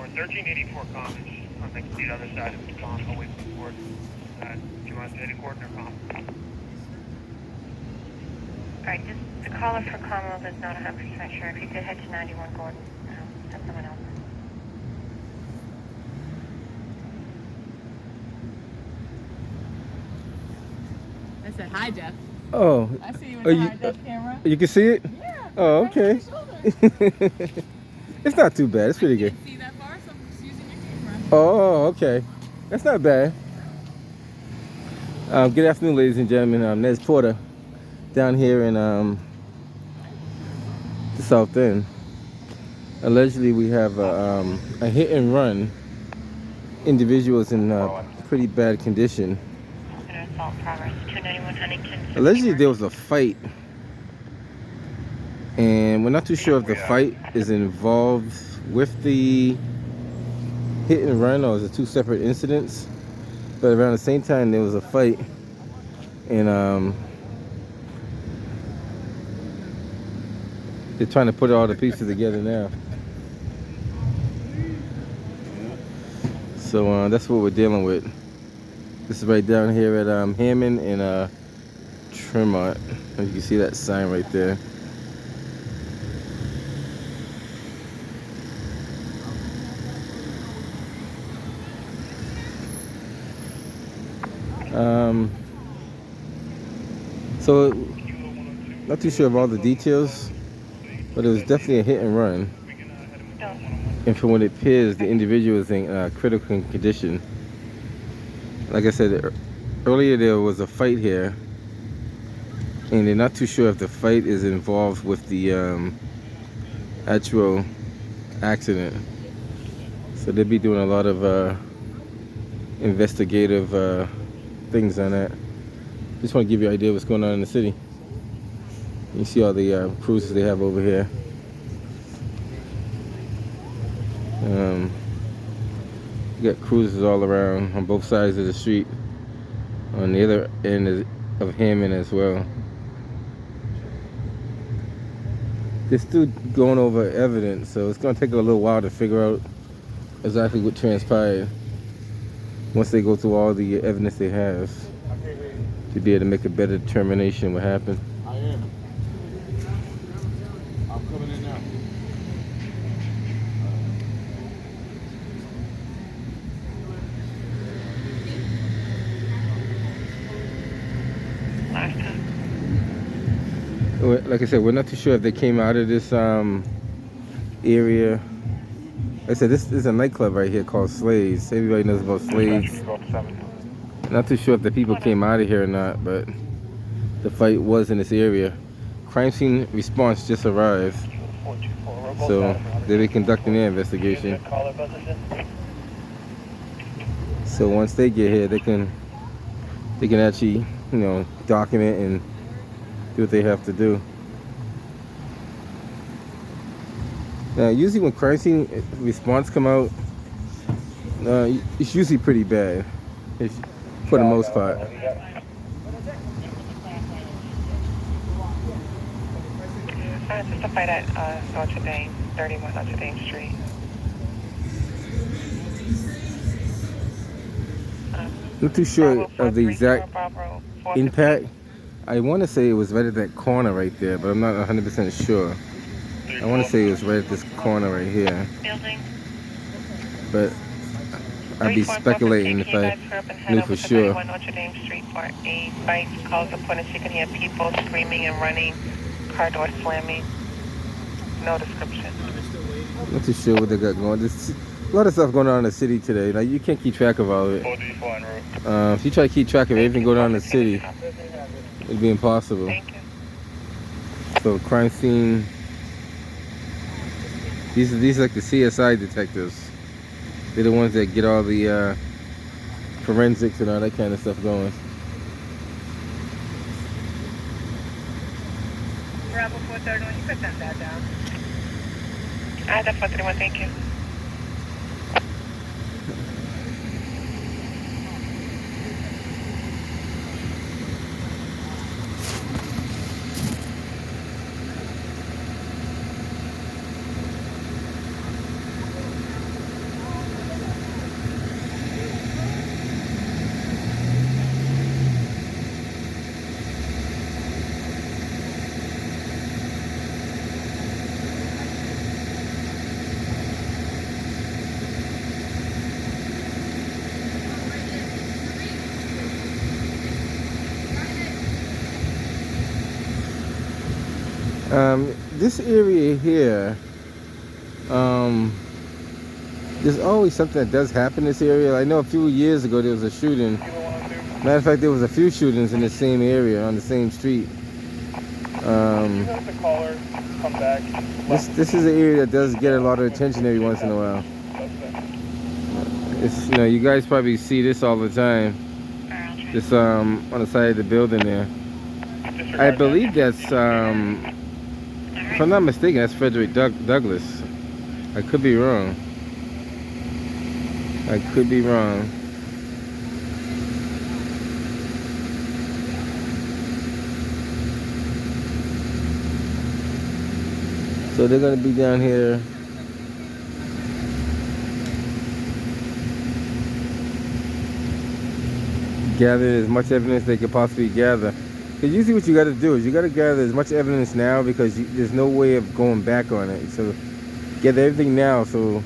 1384 Commons on the complete other side of the pond, away from the port. Do you want to head court or Common? Alright, just the caller for Commonwealth is not 100% sure. If you could head to 91 Gordon, send someone else. I said, hi, Jeff. Oh. I see you with the high def camera. You can see it? Yeah. Oh, okay. It's not too bad. It's pretty good. I can't see that far, so I'm just using your camera. Oh, okay. That's not bad. Good afternoon, ladies and gentlemen. I'm Nez Porter down here in the South End. Allegedly, we have a hit and run. Individuals in pretty bad condition. Allegedly, there was a fight, and we're not too sure if the fight is involved with the hit and run or is it two separate incidents. But around the same time, there was a fight, and they're trying to put all the pieces together now. So that's what we're dealing with. This is right down here at Hammond and Tremont. You can see that sign right there. So not too sure of all the details, but it was definitely a hit and run. And from what it appears, the individual is in critical condition. Like I said earlier, there was a fight here, and they're not too sure if the fight is involved with the actual accident. So they'll be doing a lot of investigative things on that. Just want to give you an idea of what's going on in the city. You see all the cruises they have over here. You got cruises all around on both sides of the street. On the other end of Hammond as well. They're still going over evidence, so it's going to take a little while to figure out exactly what transpired once they go through all the evidence they have to be able to make a better determination what happened. I am. I'm coming in now. Like I said, we're not too sure if they came out of this area. Like I said, this is a nightclub right here called Slade's. Everybody knows about Slade's. Not too sure if the people came out of here or not, but the fight was in this area. Crime scene response just arrived, so they'll be conducting their investigation. So once they get here, they can actually, you know, document and do what they have to do. Now, usually when crime scene response come out, it's usually pretty bad, for the most part. Just a fight at Notre Dame, 31 Notre Dame Street. Not too sure of the exact impact. I want to say it was right at that corner right there, but I'm not 100% sure. I want to say it was right at this corner right here. But I'd be speculating if I knew for sure. Notre Dame Street for a fight. Calls the point, you can hear people screaming and running, car door slamming. No description. Not too sure what they got going. There's a lot of stuff going on in the city today. Like, you can't keep track of all of it. If you try to keep track of everything going on in the city, it'd be impossible. Thank you. So crime scene. These are like the CSI detectives. They're the ones that get all the forensics and all that kind of stuff going. Bravo 431, you could send that down. I have 431, thank you. This area here, there's always something that does happen in this area. I know a few years ago there was a shooting. Matter of fact, there was a few shootings in the same area on the same street. Let the caller come back. This is an area that does get a lot of attention every once in a while. It's, you know, you guys probably see this all the time. This on the side of the building there. I believe that's if I'm not mistaken, that's Frederick Douglass. I could be wrong. I could be wrong. So they're gonna be down here gathering as much evidence they could possibly gather. Because usually what you got to do is you got to gather as much evidence now because there's no way of going back on it. So gather everything now. So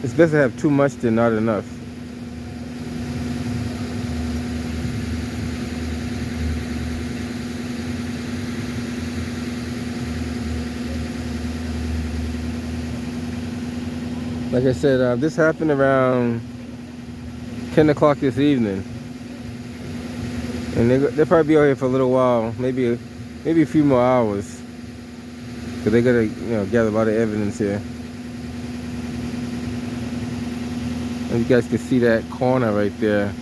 it's best to have too much than not enough. Like I said, this happened around 10 o'clock this evening. And they'll probably be out here for a little while, maybe a few more hours. Because they gotta, you know, gather a lot of evidence here. And you guys can see that corner right there.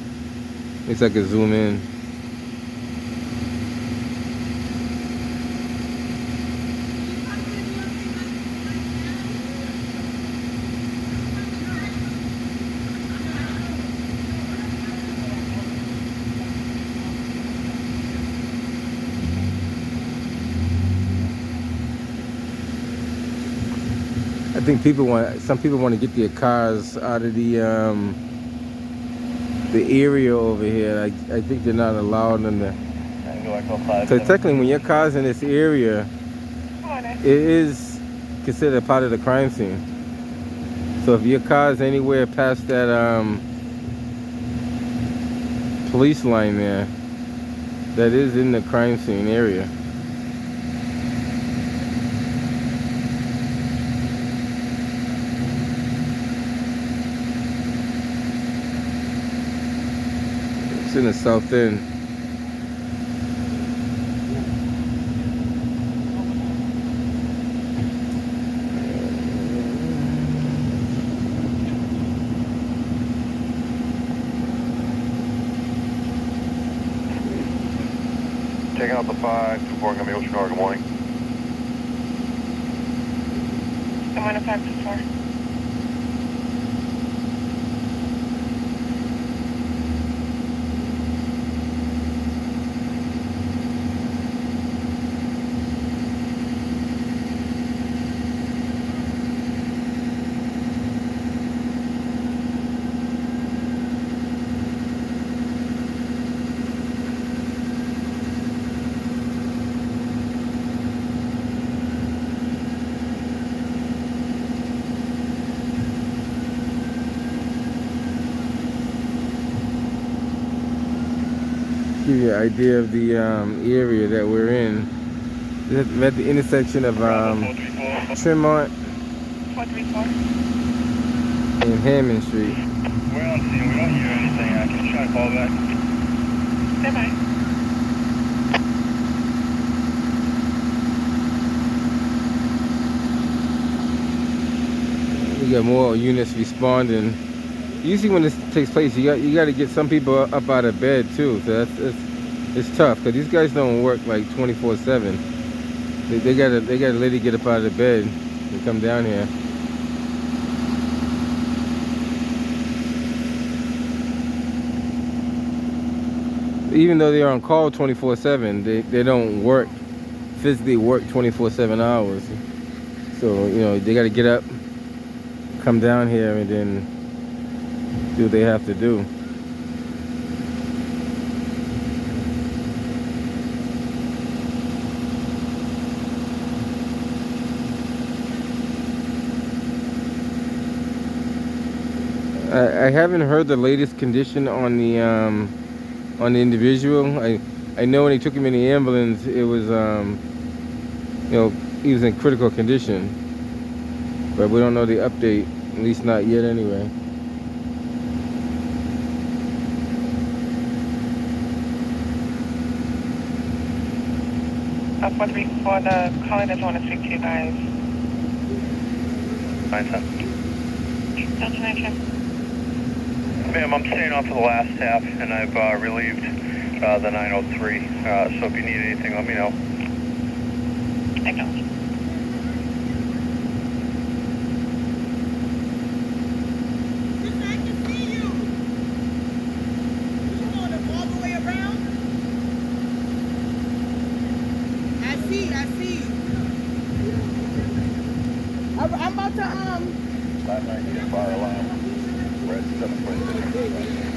Looks like I can zoom in. I think some people want to get their cars out of the area over here. I think they're not allowing them to. So technically, when your car's in this area, it is considered part of the crime scene. So if your car's anywhere past that police line there, that is in the crime scene area. It's in the south end. Checking out the 524 gonna be Ocean Car. Good morning. Good morning, 524. Give you an idea of the area that we're in. We're at the intersection of Tremont 434. and Hammond Street. We're on scene. We don't hear anything. I can try to call back. Stand by. We got more units responding. Usually when this takes place, you got to get some people up out of bed too. So it's tough because these guys don't work like 24/7. They gotta literally get up out of bed and come down here. Even though they're on call 24/7, they don't physically work 24/7 hours. So you know they got to get up, come down here, and then do what they have to do. I haven't heard the latest condition on the individual. I know when they took him in the ambulance, it was you know, he was in critical condition. But we don't know the update, at least not yet anyway. For the caller doesn't want to speak to you guys. 9-10. Delta 9 Ma'am, I'm staying on for the last half, and I've relieved the 903. So if you need anything, let me know. Acknowledge. I can see you. You going all the way around? I see you. I'm about to 519 fire alarm. We're at 726.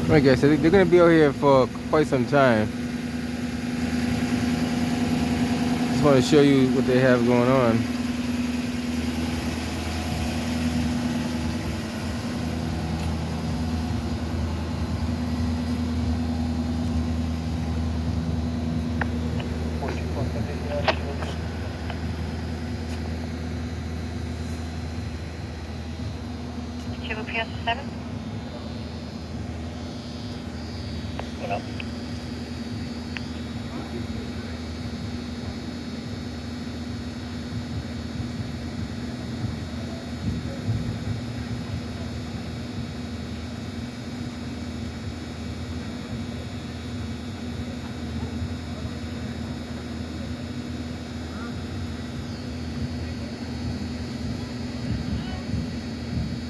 Alright guys, so they're gonna be out here for quite some time. Just want to show you what they have going on. Kilo PS7? What else?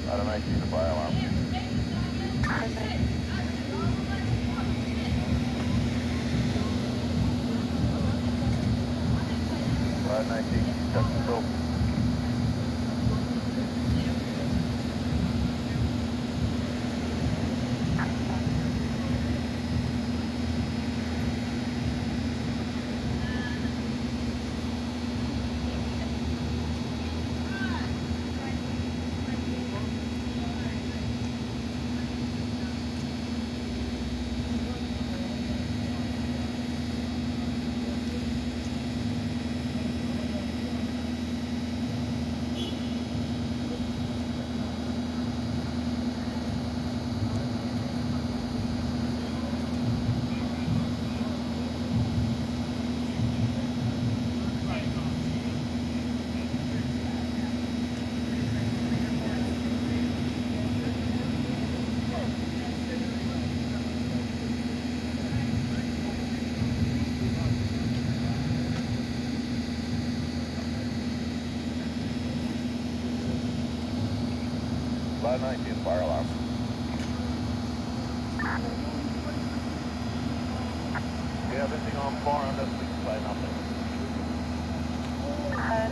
Ladder 19, the fire alarm. Ladder 19, check control. Ladder 19, fire alarm. Do you have anything on far on this? We can try nothing.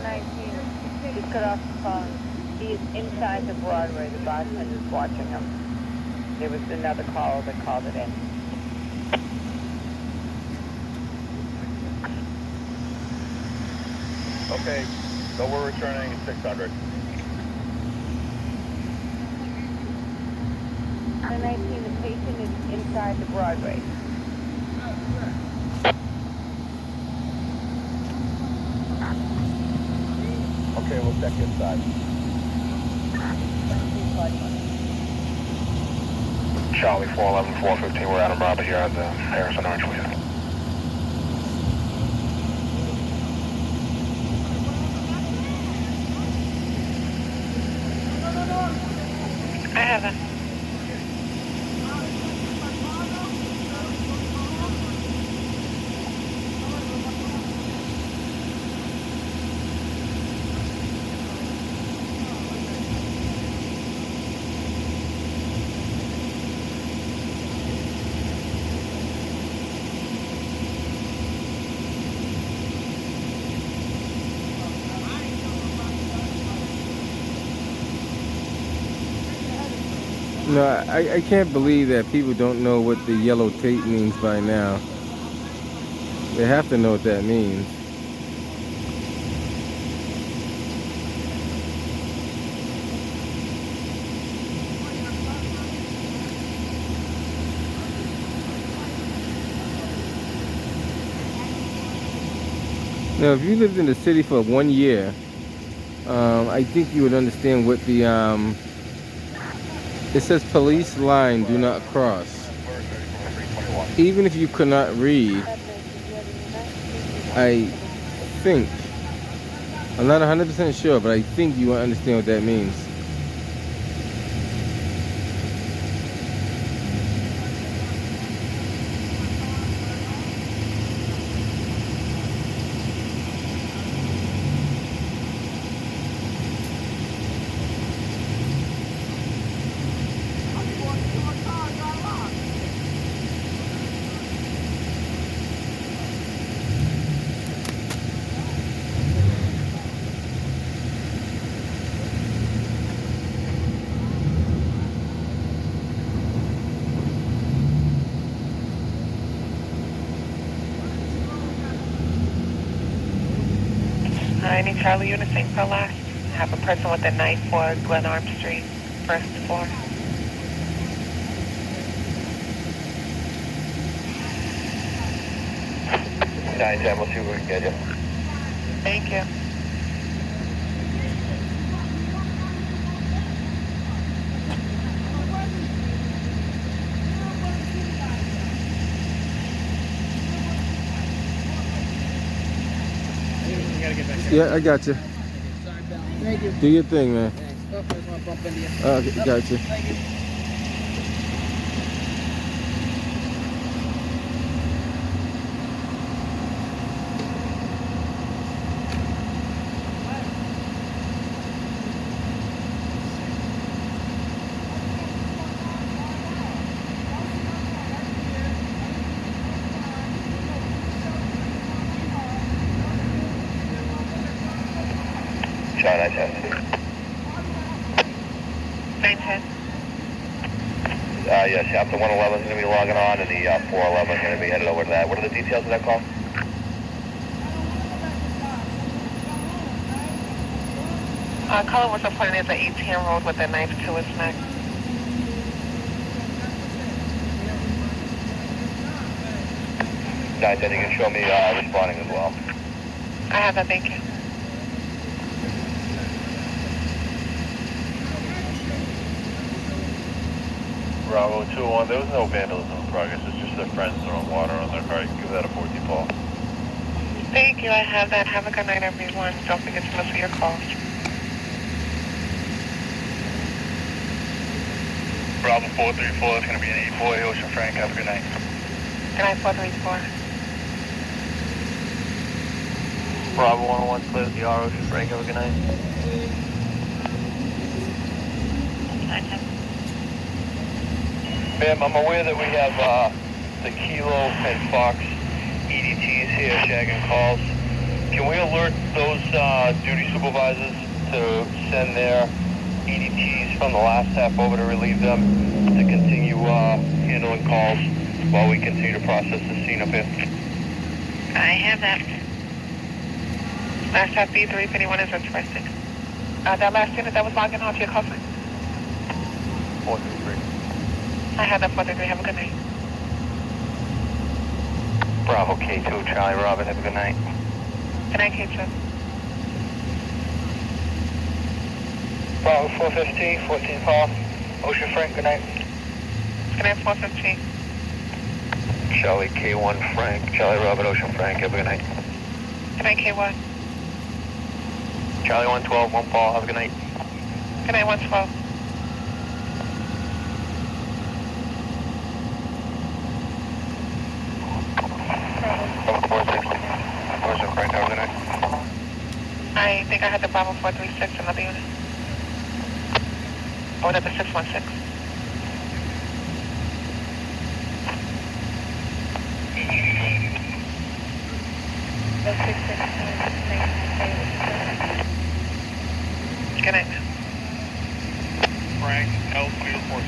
19. Just cut off the phone. He's inside the Broadway. The bartender's watching him. There was another caller that called it in. Okay, so we're returning at 600. 19. The patient is inside the Broadway. Okay, we'll check inside. Charlie 411, 415, we're Adam Robert here at the Harrison Archway. I have it. No, I can't believe that people don't know what the yellow tape means by now. They have to know what that means. Now, if you lived in the city for 1 year, I think you would understand what the, it says police line, do not cross. Even if you could not read, I think, I'm not 100% sure, but I think you will understand what that means. Any Charlie unit, St. Paul last. Have a person with a knife for Glen Street, first floor. Nine 10, we'll see what we can get you. Thank you. Yeah, I got you. Thank you. Do your thing, man. Thanks. Oh, I just want to bump into you. Okay, got you. Thank you. Charlie 910. 910. Yes, chapter 111 is going to be logging on, and the 411 is going to be headed over to that. What are the details of that call? Colin was reporting there's an 18-year-old with a knife to his neck. Nine 10, you can show me responding as well. I have that, thank you. Bravo 201, there was no vandalism in progress. It's just their friends throwing water on their car. You can give that a 14 Paul. Thank you, I have that. Have a good night, everyone. Don't forget to listen to your calls. Bravo 434 is going to be an 8-boy, Ocean Frank. Have a good night. Good night, 434. Bravo 101, clear the R, Ocean Frank. Have a good night. 910. Ma'am, I'm aware that we have the Kilo and Fox EDTs here shagging calls. Can we alert those duty supervisors to send their EDTs from the last half over to relieve them to continue handling calls while we continue to process the scene up here? I have that. Last half B3 if anyone is interested. That last unit that was logging off your call sign. 433. I have that 433. Have a good night. Bravo K2, Charlie Robert. Have a good night. Good night, K2. Bravo 415, 14 Paul. Ocean Frank, good night. Can I have 415? Charlie K1 Frank, Charlie Robert Ocean Frank, have a good night. Can I K1? Charlie 112, 1 Paul, have a good night. Can I 112? Bravo 460, Ocean Frank, have a good night. I think I had the Bravo 436, another unit. Oh, that's the 616. Good night. Frank, L clear for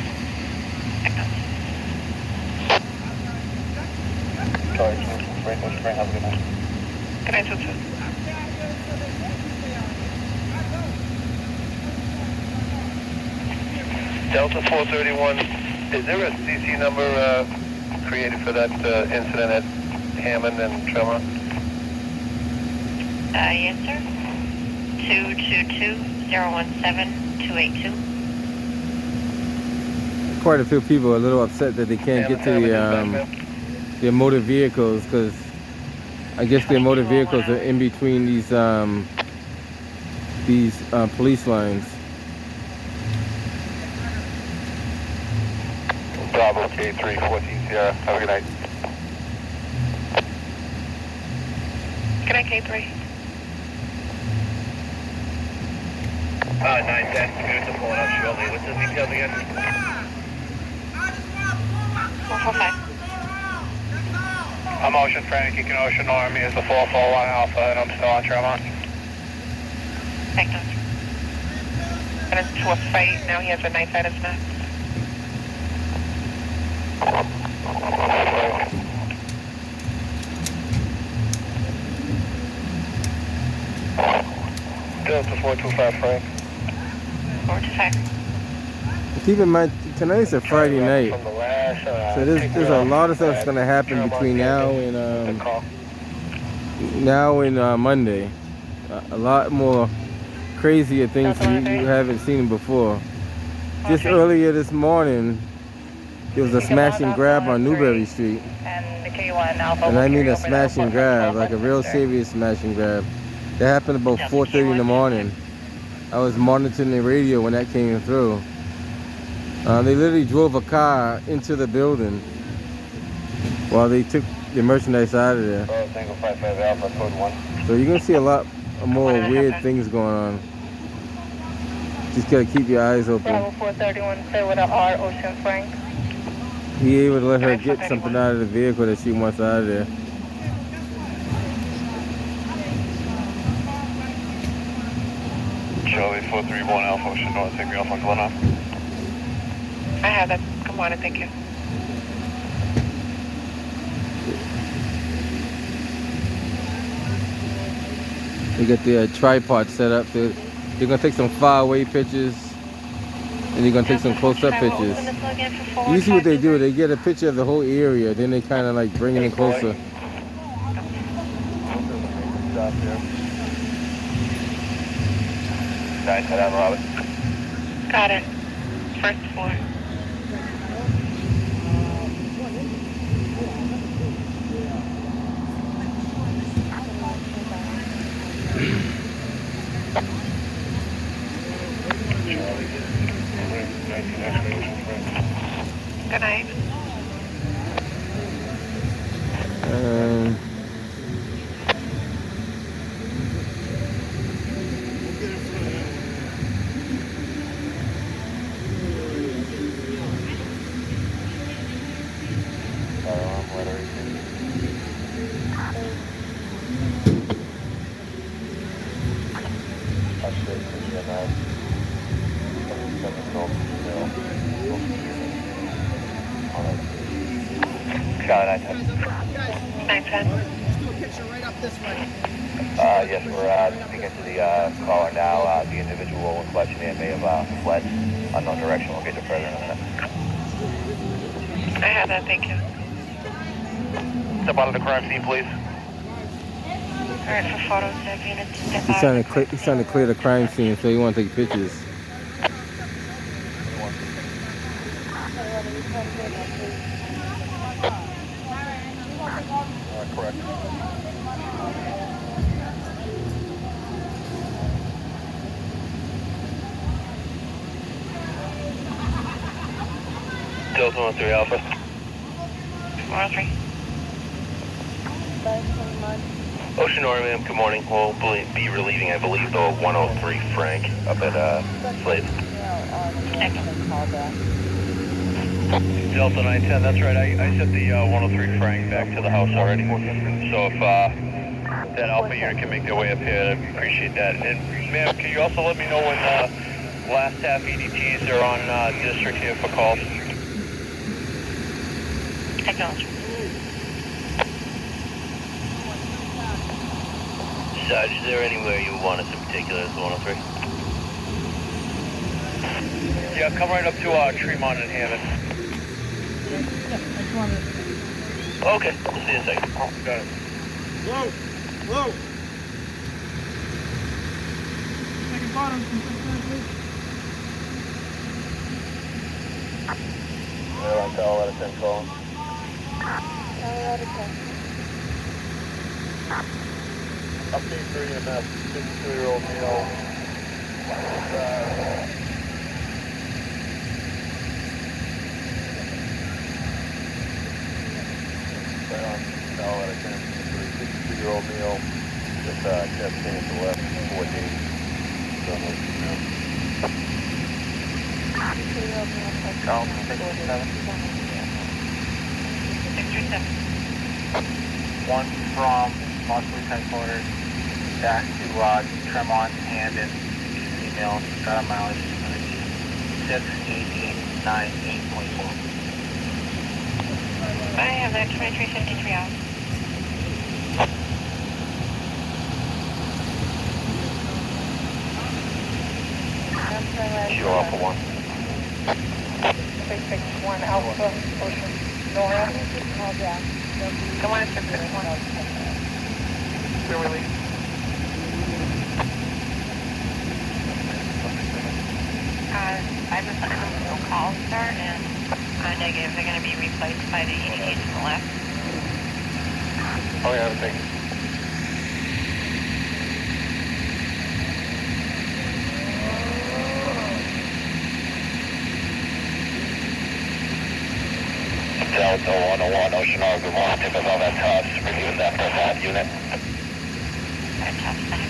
Charlie 2 Frank, Ocean Frank, have a good night. Good night, 22. Delta 431, is there a CC number created for that incident at Hammond and Tremont? Yes, sir. 222-017-282. Quite a few people are a little upset that they can't get to their motor vehicles because I guess their motor vehicles are in between these police lines. Bravo K3 14 Sierra, have a good night. Can I K3? 910, units are pulling up shortly. What's the details again? 445. I'm Ocean Frank, you can Ocean Army as the 441 Alpha, and I'm still on Tremont. Thank you. Got into a fight, now he has a knife at his neck. Delta 425 Frank. 425. Keep in mind, tonight's a Friday night, From the last, so there's a lot of stuff that's gonna happen between now and Monday. A lot more crazier things you haven't seen before. Just earlier this morning, there was a smash and grab on Newberry Street. And the K1 Alpha. And I mean a smash and grab, like a real serious smash and grab. That happened about 4:30 in the morning. I was monitoring the radio when that came through. They literally drove a car into the building while they took the merchandise out of there. Tango 55 Alpha, code 1. So you're gonna see a lot more weird things going on. Just gotta keep your eyes open. Bravo 431, stay with an R, Ocean Frank. Be able to let her get something out of the vehicle that she wants out of there. Charlie 431 Alpha, Ocean North, take me off on Glenna. I have that. Good morning, thank you. They got their tripod set up. They're gonna take some far away pictures and they're gonna take some close up pictures. Usually what they do, they get a picture of the whole area, then they kind of like bring it in closer. Stop here. 910, I'm Robert. Got it. First floor. Good night. Charlie 910. 910. Let's do a picture right up this way. Yes, we're speaking to the caller now. The individual in question here may have fled unknown direction. We'll get you further in a minute. I have that, thank you. Step out of the crime scene, please. Alright, for photos, have units step He's out. trying to clear the crime scene, so he want to take pictures. Correct. Delta 13 Alpha. 103. Ocean Order, ma'am, good morning. We'll be relieving, I believe, the 103 Frank up at Slade. Delta 910, that's right. I sent the 103 Frank back to the house already. So if that Alpha unit can make their way up here, I'd appreciate that. And ma'am, can you also let me know when last half EDTs are on district here for calls? Acknowledge. Sarge, is there anywhere you want us in particular as the 103? Yeah, come right up to Tremont and Hammond. Okay, we'll see you in a second. Got it. Whoa! Whoa! Second bottom. They're on Tower out of 10 calling. Update for EMS, 52-year-old male. Right on Tower out of 10, 52-year-old male. Just chest pain to the left, 4 days. Don't know if you know. Calm, 637. One from Los Police Headquarters back to Tremont and in email, got a mileage 68898.4. I have that 2353 out. Kilo Alpha 1. 661 Alpha, Ocean Nora. Come on, 661. We're released. I just sent them no calls, sir, and negative. They're going to be replaced by the EDT to the left. Oh yeah, thank you. Delta 101, Ocean Order, good morning. Tip of all that cost. Reviewing that first half unit. Fantastic.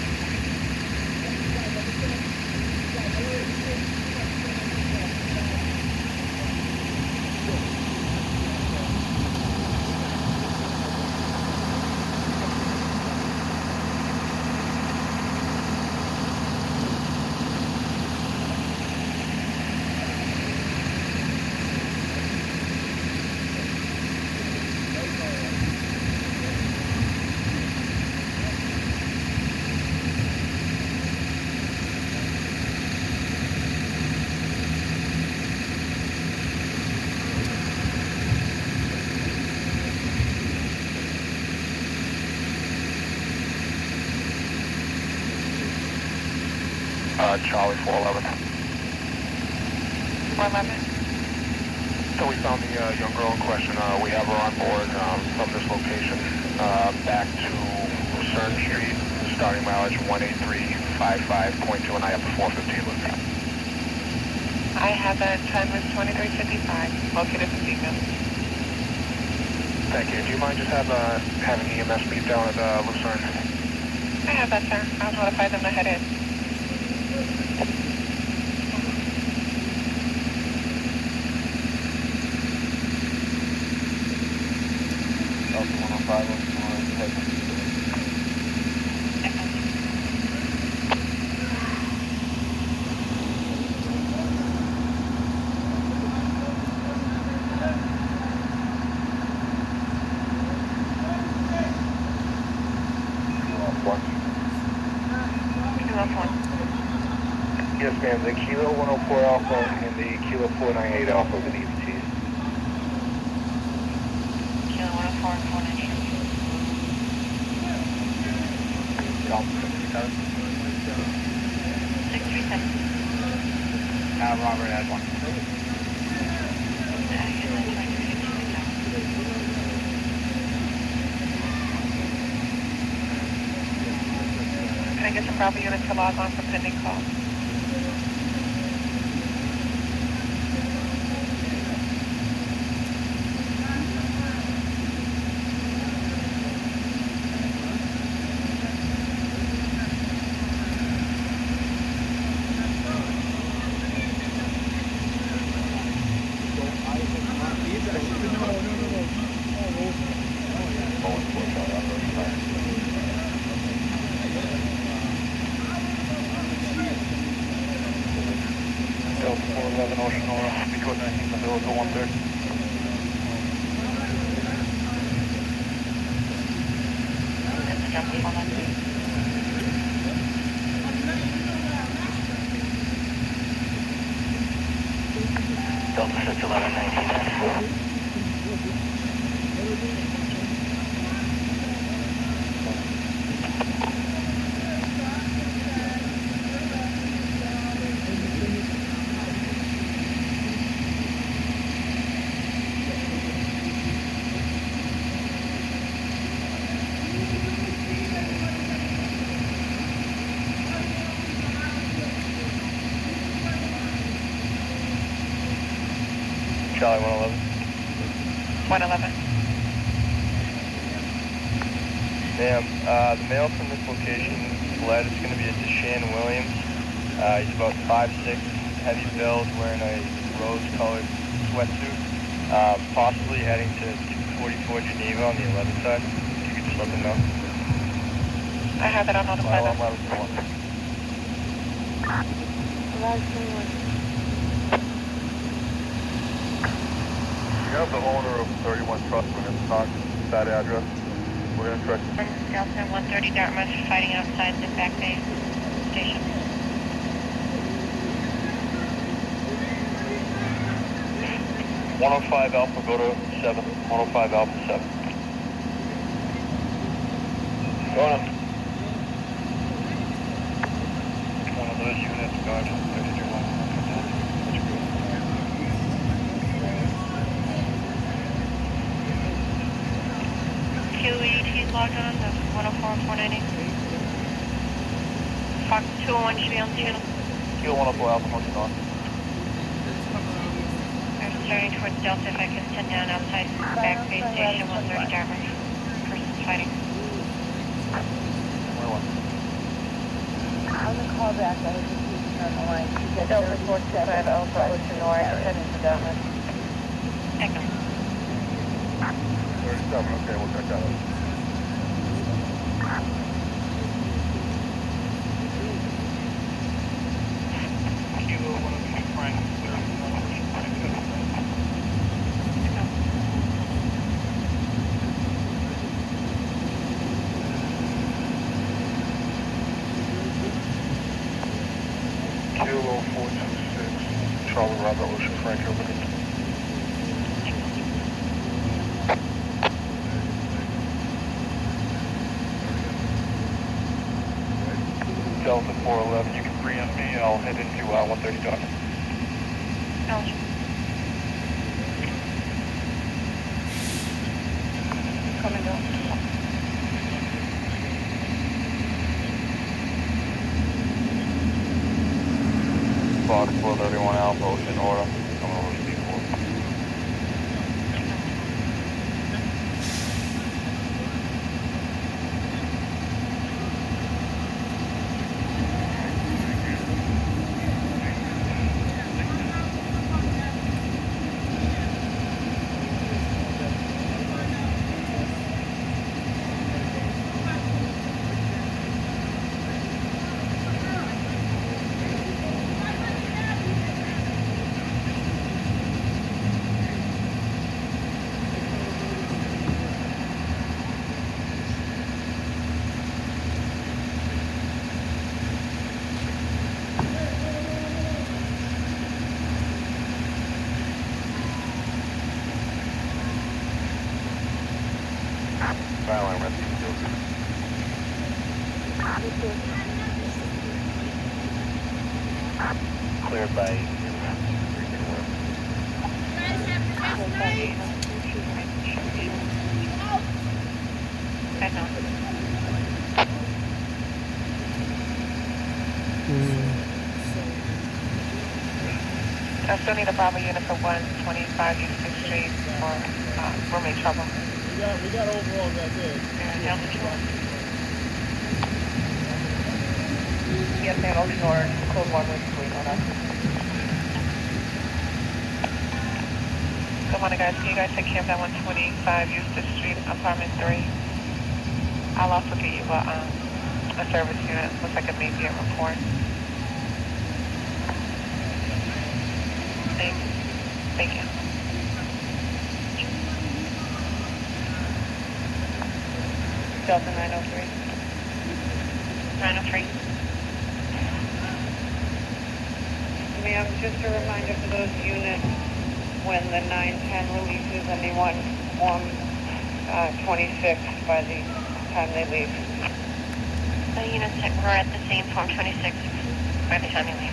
Charlie 411. 411. So we found the young girl in question. We have her on board from this location back to Hammond Street, starting mileage 18355.2, and I have the 415 with me. I have that time is 2355. Located the female. Thank you. Do you mind just having EMS meet down at Lucerne? I have that, sir. I'll notify them to head in. Delta 105, Yes, ma'am. The Kilo 104 Alpha and the Kilo 498 Alpha with EVTs. Kilo 104 and 498. Delta 637. 637. Robert, add one. Unit I guess a Bravo unit to log on for pending call. Delta 411 Ocean Aura, because 19 Mendoza 130. Delta 611 19. Charlie 111. 111. Ma'am, the male from this location fled. It's going to be a Deshaun Williams. He's about 5'6", heavy build, wearing a rose-colored sweatsuit. Possibly heading to 244 Geneva on the 11th side. If you could just let them know. I have that on notified. We have the owner of 31 Trust within stock, that address. We're going to try to... Delta 130 Dartmouth fighting outside the back bay station. 105 Alpha, go to 7. 105 Alpha 7. Go on. One of those units, guard, 32 QEDT logged on, the 104-490. Fox 201 should be on the channel. Kilo 104 Alpha, motion on. I'm starting towards Delta if I can send down outside back bay station 130 Dartmouth. Person's fighting. 21. On the call back, I was just using on the line. Delta 425 Alpha Ocean Aura, heading to Dartmouth. Echo. 37, okay, we'll check that out. Kilo 102 Frank, Kilo 426, Charlie Robert Ocean Frank, over there. Delta 411, you can preempt me, I'll head into 130 Dartmouth. Acknowledge. Coming down. Fox 431 Alpha, Ocean Aura, coming over to Speedport. Skyline Rescue Field. Cleared by... I know. I still need a Bravo unit for 125 Houston Street for roommate trouble. We got overall that day. Yes, ma'am, Ocean Orange, code 1 with 3, hold on. Good morning, guys. Can you guys take care of that 125 Houston Street, apartment 3? I'll also get you a service unit. Looks like it may be a report. Thank you. Delta 903. 903. Ma'am, just a reminder for those units, when the 910 releases, anyone form 26 by the time they leave. The units that were at the same form 26 by the time you leave.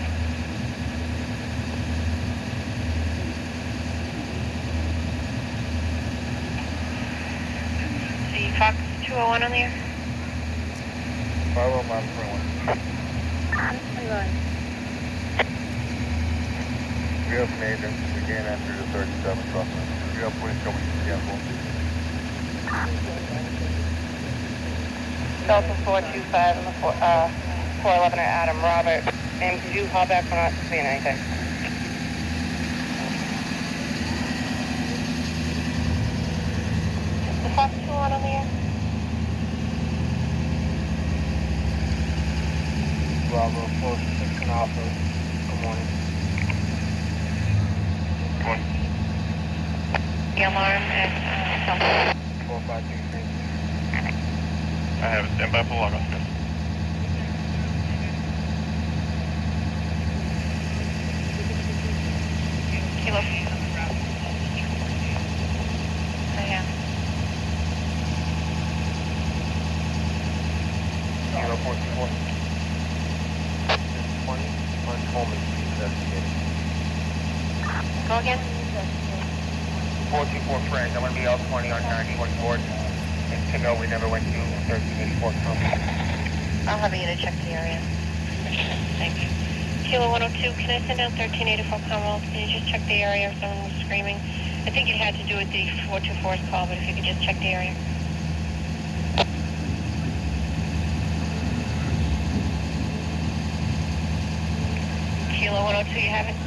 See Fox 201 on there? 50521. We have an agent. We can't enter the 37 truck. We have police coming to cancel. Delta 425 and the 411 at Adam Robert. Ma'am, could you call back? We're not seeing anything. Is the Fox 201 on there? Bravo 46 and Alpha. Good morning. The alarm at Delta. 4523. I have it. Stand by for log off. Kilo. Yeah. Kilo 44. 20. On Coleman Street, investigating. Go again? 424 Frank, I'm going to be out 20 on 91 board. And to go, we never went to 1384 Coleman. I'll have a unit check the area. Thank you. Kilo 102, can I send out 1384 Commonwealth? Can you just check the area if someone was screaming? I think it had to do with the 424's call, but if you could just check the area. Kilo 102, you have it?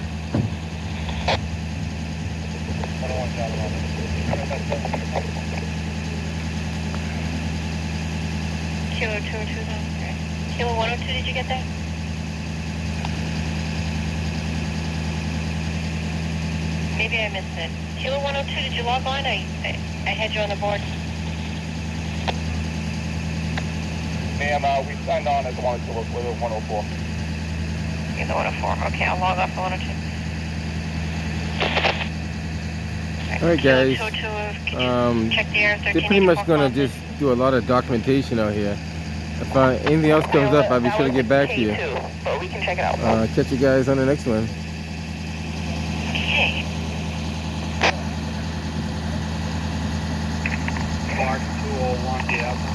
Kilo 202, right. Kilo 102, did you get that? Maybe I missed it. Kilo 102, did you log on? I had you on the board. Ma'am, we signed on as 102 with a 104. You're the 104. Okay, I'll log off the 102. Alright guys, Kilo 202, can you check the air? they're pretty much gonna just do a lot of documentation out here. If anything else comes up, I'll be sure to get back to you. But we can check it out. Catch you guys on the next one. Okay. Mark 201, yeah.